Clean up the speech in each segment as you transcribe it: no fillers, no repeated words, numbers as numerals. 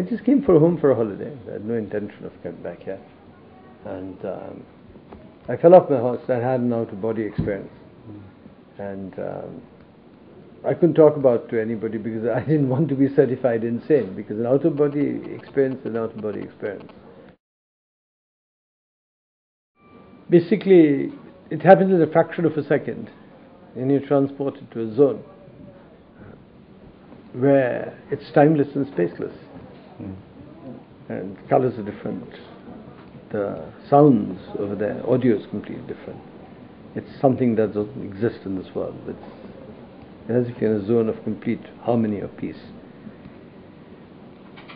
I just came home for a holiday. I had no intention of coming back here. And I fell off my horse. I had an out-of-body experience. And I couldn't talk about it to anybody because I didn't want to be certified insane, because an out-of-body experience is an out-of-body experience. Basically, it happens in a fraction of a second, and you're transported to a zone where it's timeless and spaceless. And colors are different. The sounds over there, audio is completely different. It's something that doesn't exist in this world. It's as if you're in a zone of complete harmony or peace.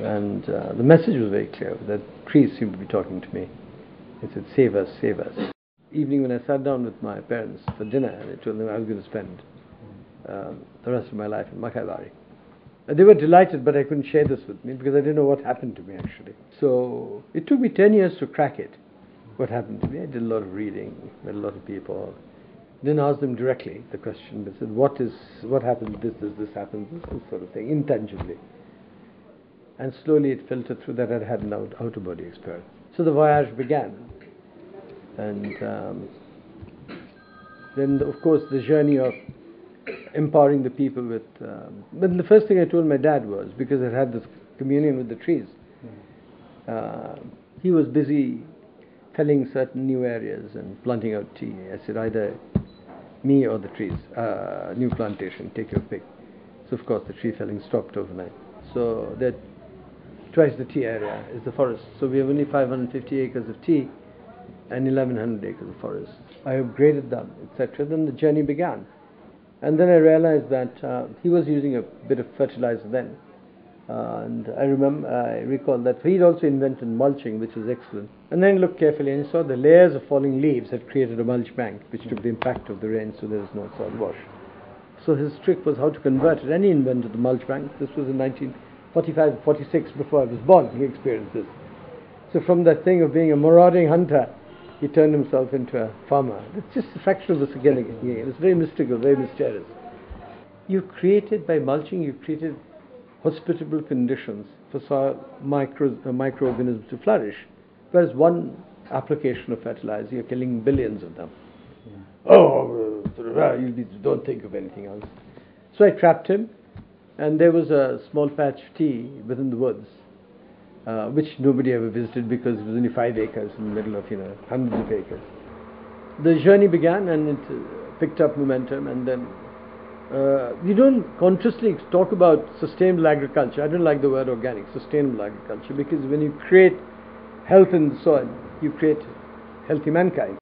And the message was very clear. The trees seemed to be talking to me. They said, "Save us, save us." Evening when I sat down with my parents for dinner, and I told them I was going to spend the rest of my life in Makaibari. They were delighted, but I couldn't share this with me because I didn't know what happened to me actually. So it took me 10 years to crack it. What happened to me? I did a lot of reading, met a lot of people. Didn't ask them directly the question, but said, what happened, this happens, this sort of thing, intangibly. And slowly it filtered through that I had an out-of-body experience. So the voyage began. And then, of course, the journey of empowering the people with... but the first thing I told my dad was, because I had this communion with the trees, he was busy felling certain new areas and planting out tea. I said, either me or the trees, new plantation, take your pick. So of course the tree felling stopped overnight. So that twice the tea area is the forest. So we have only 550 acres of tea and 1100 acres of forest. I upgraded them, etc. Then the journey began. And then I realized that he was using a bit of fertilizer then. And I recall that he'd also invented mulching, which was excellent. And then looked carefully and saw the layers of falling leaves had created a mulch bank, which took the impact of the rain, so there was no soil wash. So his trick was how to convert it. And he invented the mulch bank. This was in 1945, 46, before I was born. He experienced this. So from that thing of being a marauding hunter, he turned himself into a farmer. It's just a fraction of this again. It's very mystical, very mysterious. You created, by mulching, you created hospitable conditions for soil microorganisms to flourish. Whereas one application of fertilizer, you're killing billions of them. You don't think of anything else. So I trapped him, and there was a small patch of tea within the woods, which nobody ever visited because it was only 5 acres in the middle of hundreds of acres. The journey began, and it picked up momentum, and then we don't consciously talk about sustainable agriculture. I don't like the word organic, sustainable agriculture, because when you create health in the soil, you create healthy mankind.